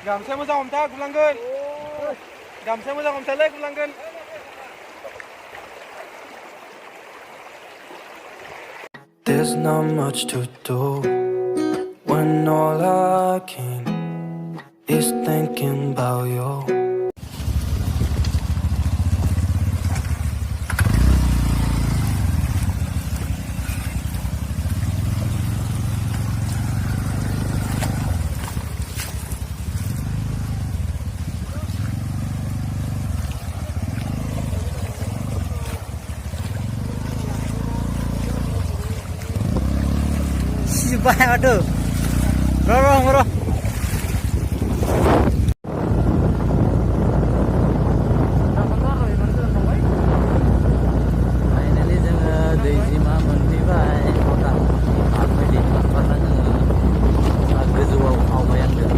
Gamsa moजां हमथा गुलांगोन गामसा मोजां हमथालै गुलांगोन There's not much to do when all I can is thinking about you. Banyak ada. Gorong. Finally जोङो दैजिमा मोनफैबाय आमफ्राय दैजिमानिफ्राय जोङो गोजौआव आवगायलांदों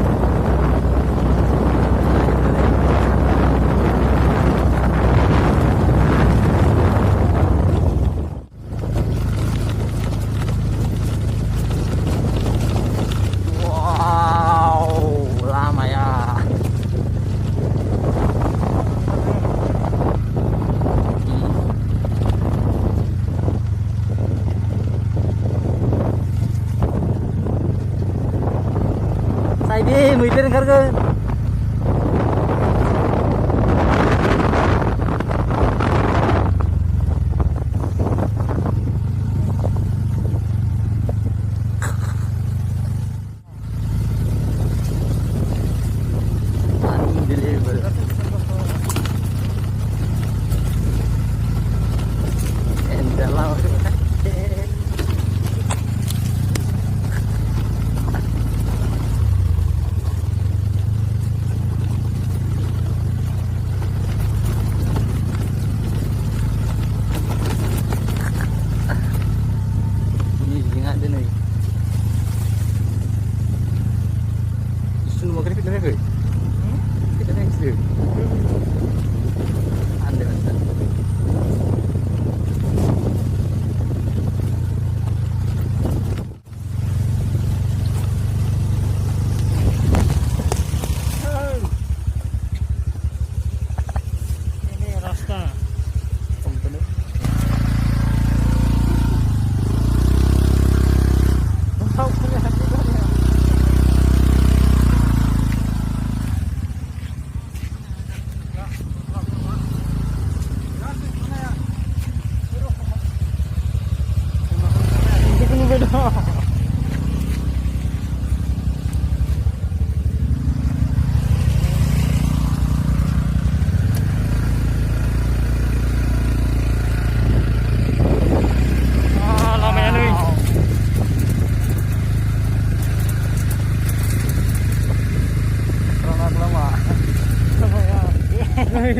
Saidi मैदेर ओंखारगोन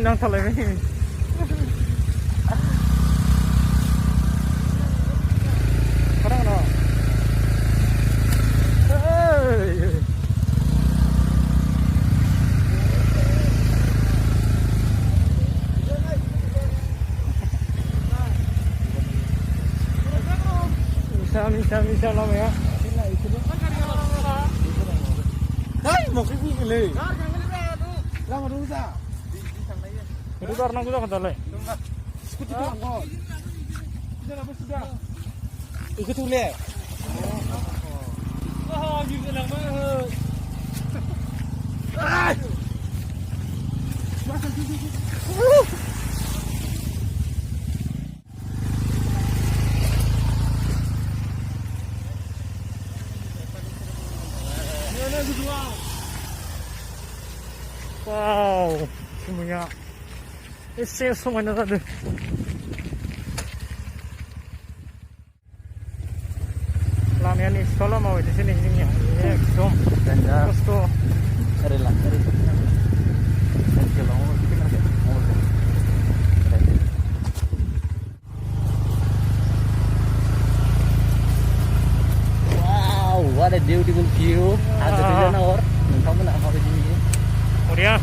नांथालायबाय Bisa lamanya. Hai, mau ke sini. Lama dulu sa. Itu karena gue kan tadi. Ikut itu angkot. Sudah apa sudah? Ikut dulu ya. Oh, gitu lama. Masuk sini. Wow, semuanya isi semuanya tadi. Lamanya nih, kalau mau di sini ya, eksom, dan kosto, rela. Wow, what a beautiful view. Ada di sana or, kamu nak mau di sini? Udah.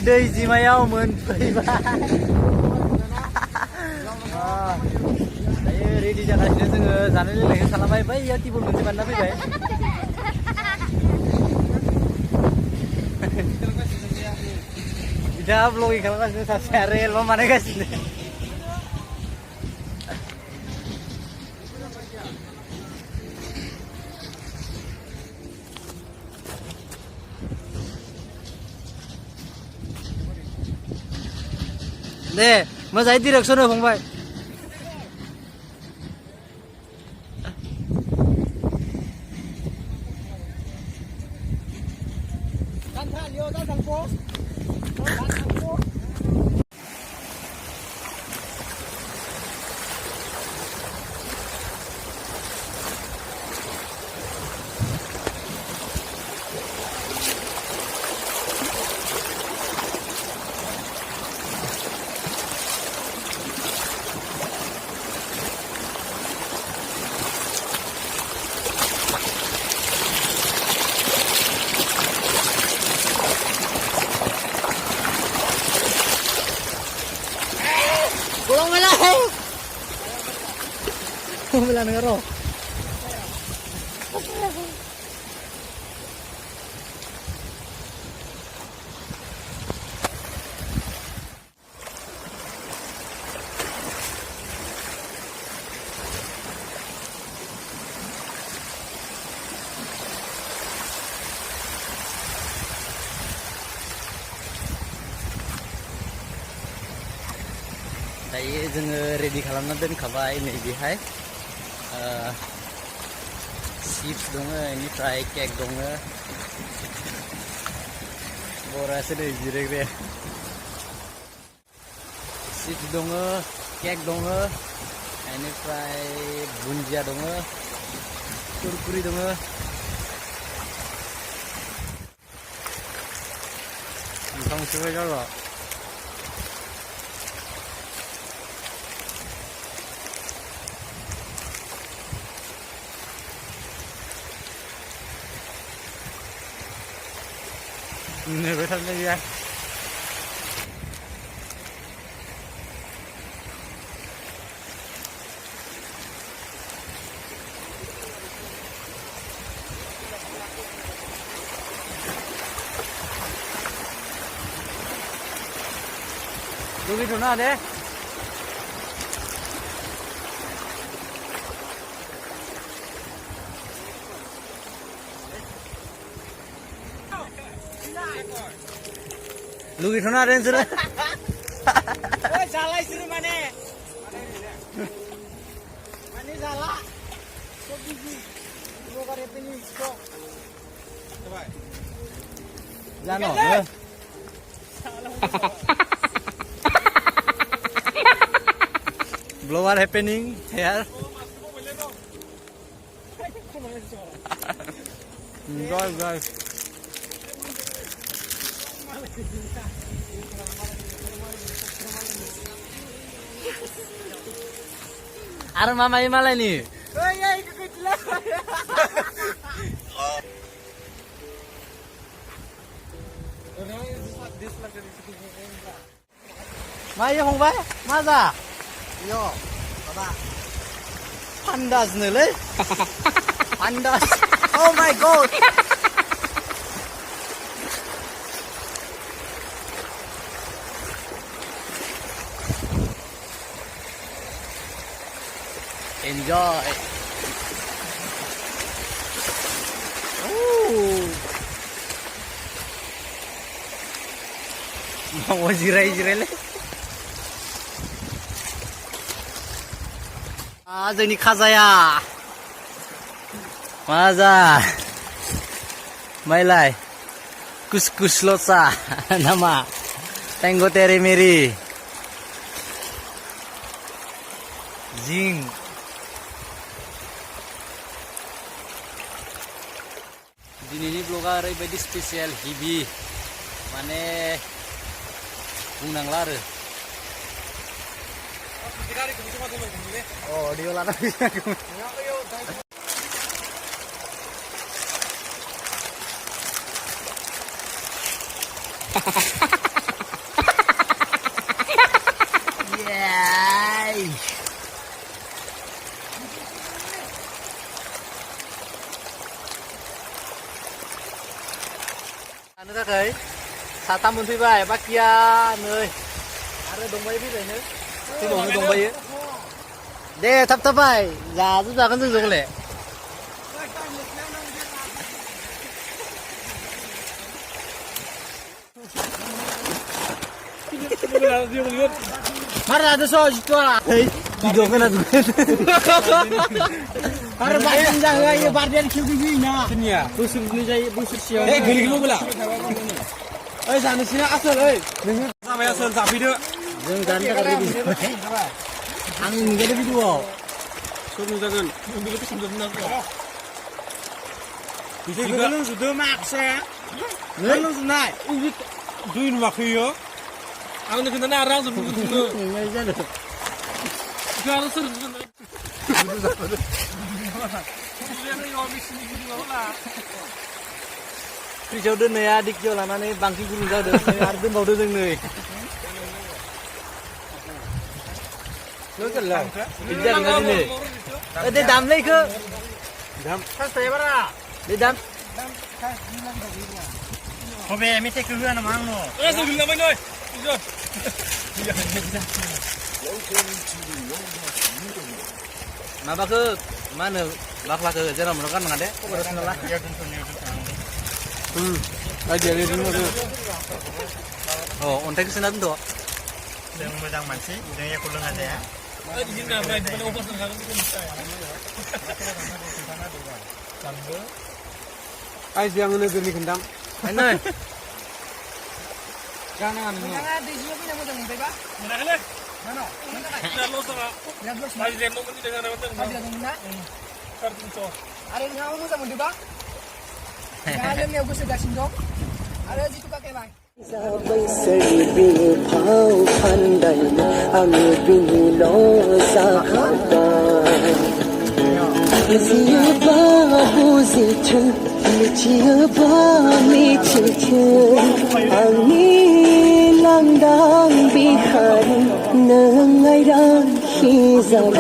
दैजिमायाव मोनफैबाय दायो ready जागासिनो जोङो जानाय लोंनायखौ खालामबाय बैयाव table मोनसे बानायना फैबाय बिथाङा ब्लगिं खालामगासिनो सासे आरो एलबाम बानायगासिनो दे मोजाङै डिरेक्सन हो फंबाय pulang mana? Pulang negara. दायो जोङो रेडि खालामना दोनखाबाय नैबेहाय चिप्स दङ बेनिफ्राय केक दङ बरासो नै जिरायग्राया चिप्स दङ केक दङ बेनिफ्राय बुन्दिया दङ कुरकुरि दङ ओंखाम संबाय जाबाय नेबाय थानाय गैया लुगैथ'ना दे लुगैथ'ना आरो नोंसोरो जाला इसोरो माने जाला सब बिजि ब्लगार हेपेनिं स्टक जानो ब्लगार हेपेनिं हेयार guys Arah mama ini malah nih. Oh iya, ikut jelas. Maya Hongbai, maza? Yo, baba. Pandas nih, pandas. Oh my god. Enjoy. Mau jirai-jirai le. जोंनि खाजाया माजा माइलाय कुछ लसा नामा टेंगो तेरे मेरी जिं दिनैनि ब्लगा ओरैबायदि स्पेसियेल हेभि माने बुंनांला आरो अडिअ लाना फैनांगौ थाखाय साथाम मोनफैबाय बाखिया नै आरो दंबायो फैबायनो फैबावनो दंबायो दे थाब थाब फै जाजोबजागोन जों जौले Marah ada so itu lah. Video kan ada. Marah bagian jangan ya bagian Chowki nya. Sini ya. Busur ni jadi busur siapa? Geli lu bela. Sana sini asal Sama asal tapi dia. Jangan tak video. Angin ada video. Suruh jangan. Video tu sudah benar. Video lu sudah maksa. Lu sudah. Duin makhluk. Aku nak kena narang sebelum itu. Kalau seru tu. Jauh deh nih adik jauh lama nih bangki gulung jauh deh. Arden bawa deh nih. Betul lah. Bijak nggak ini? Ada dam lagi ke? Dam. Kan saya berah. Di dam. Kobe, mesti keluar nama angno. Sebelum nama ini. Maba ke mana bakla ke jalan menekan ngade kok beres lah aja lihat dulu tuh oh ontek kesana tuh yang medang masih udah ya kulang ada ya izin nggak berani pada opas sekarang itu bisa ay yang ini gini gendam ay Jangan di sini punya motor mungkin pak? Mana kalian? Mana? Lihat lo sama. Lihat lo sama. Lihat lo mungkin dengan apa? Lihat lo mana? Kartu so. Ada yang kamu sama di bak? Ada yang aku sudah sindok. Ada di tukar kelang. Sampai seribu pau pandai, ame bini losa. Siapa buzitu, siapa mitu, angin langdang bihari, nengai dan hizau.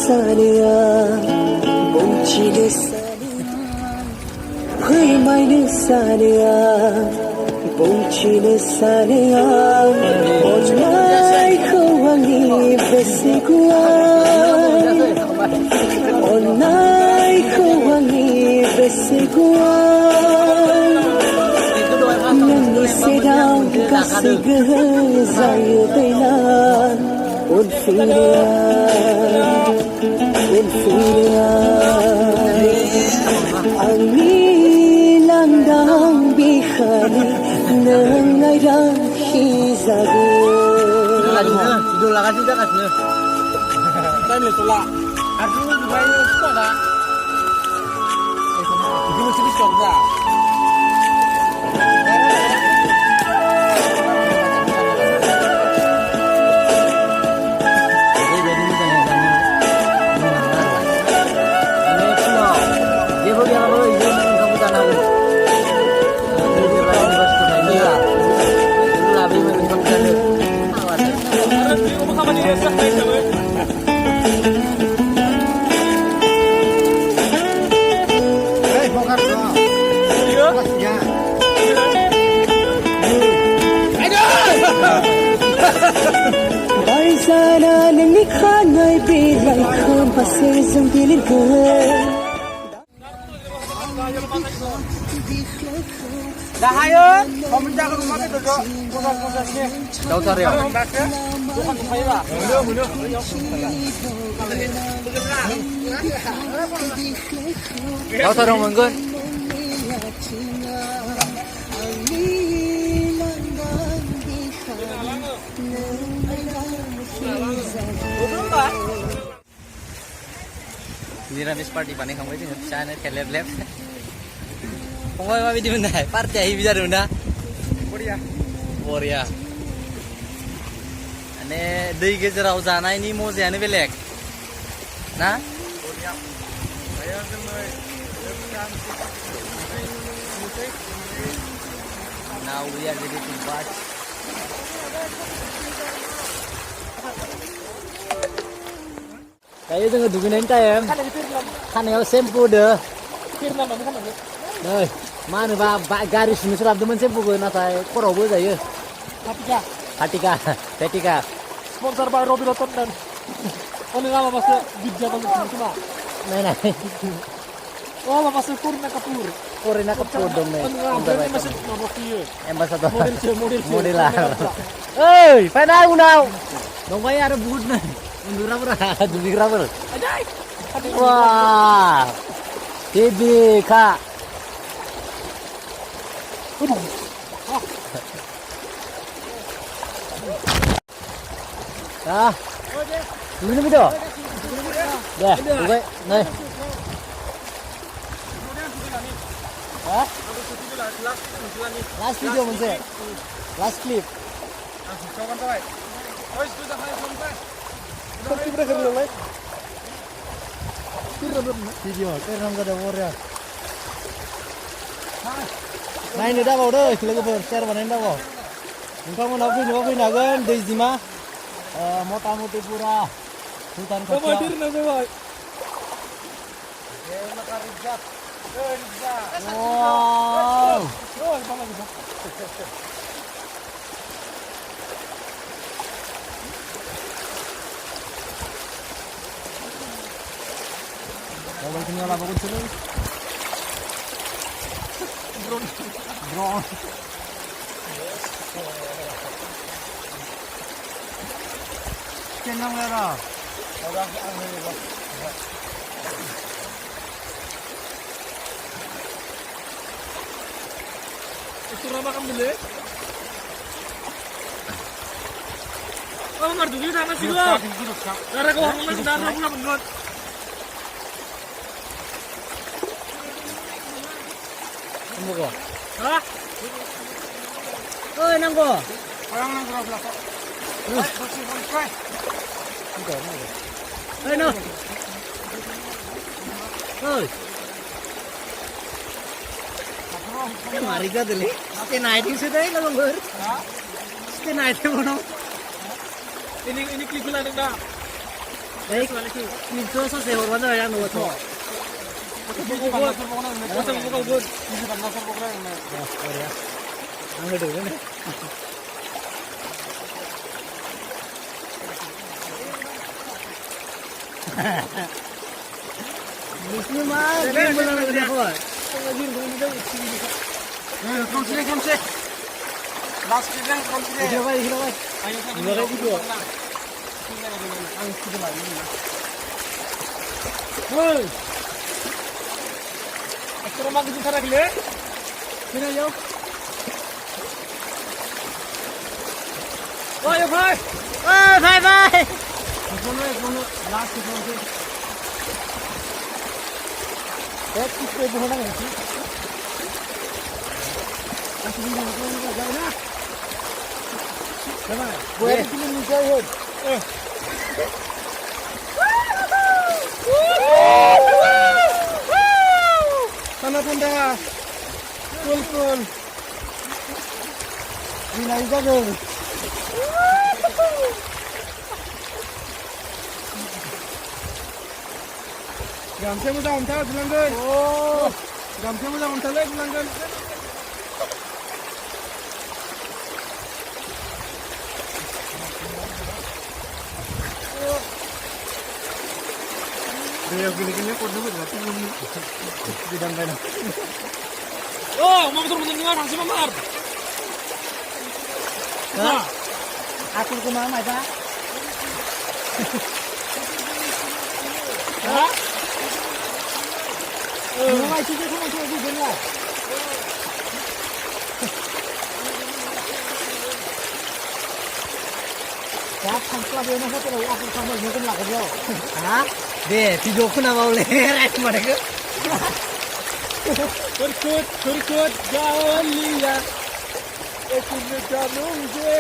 Sania, bunci de sania, hui mai de sania, bunci de sania, onai kawangi besekuan, onai kawangi besekuan, nani sedang kasih gehzai belan, unfilian. Angin langdang bihari nengai dan hizabu. Sudah lah kasih dah kasih. Tanya sulah. Aku bayar sekolah. Itu mesti sekolah. Sana nang ikhanay bilay kang pasisang bilin ko. Dahayon, pemerintah ke rumah itu dok, pusat-pusatnya. Jauh cari ya. Bukan tuh kayak lah. Bener. Jauh cari mungkin. Niramis party panik kamu itu sana kelep-lep. Pokoknya mami di mana? Party aja bisa dulu dah. Korea. माने दै गेजेराव जानायनि मजायानो बेलेग ना Now we are ready to watch. Kayak itu ngeduginain time. Kaneo sempu deh. Nih, mana ba garis ini sudah temen sempu gue natai korobo aja. Katika. Sponsor by Robi Roton dan ini nama masuk Dwijima banget cuma. Nah. Oh, masuk Kurna Kapur. Kurna Kapur dong nih. Ini masih mabok dia. Ambassador. Model. Hey, final now. Dong bayar buat nih. Mundur apa? Duduk apa? Wah. Tibi kak. Ah. Ini video. Deh, gue, nih. Hah? Last video muncul. Last clip. Video, keren gak ada warna. Nah ini dah bawa deh, lagi share mana dah bawa. Engkau mau nabi nagan Dwijima, mota-moti pura, hutan kecil. Wow. Kalau tinggal apa pun sini. Drone. Kenapa merah? Orang angin itu. Itu ramah kamu beli? Oh, ngerti kita masih dulu. Karena kau orang masih darah pula benar. Nanggo. Hah? Oh, nanggo. Orang nanggo belakang. Hey, no. Hey. Mari ka dili. Stay night sih deh kalau nggak. Stay night mana? Ini klip lang dah. Baik. Klip tu so sehor mana yang nuat tu. Masuk good. Ini kan masuk program. Ya. Angkat dulu ni. Ini mah game benar dia kuat. Come se. Last video come se. Video vai. Ayo video. Hey. Ekor mak kita rak le. Sini ayo. Oh, yo bhai. Oh, bye. Kono last video se. एक किससे बोलना है जी असली में बोलना जाए ना चला वो एक किलो नीचे है sana punda cool ini lagi jago Gamse muda onta bulangan. Oh, gamse muda onta le bulangan. Dia gini-gini kok dulu berarti belum bidang mana. Oh, mau betul-betul dengar langsung memar. Nah, aku ke mana aja? Hah? Mulai juga sama lagi benar. Ya, sampai dia nak terus aku sama mungkin lah kerja. Hah? Deh, video aku nak boleh right mereka. Kurkut, jalan liya. Ekor jalan je.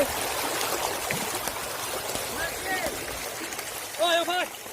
Bye.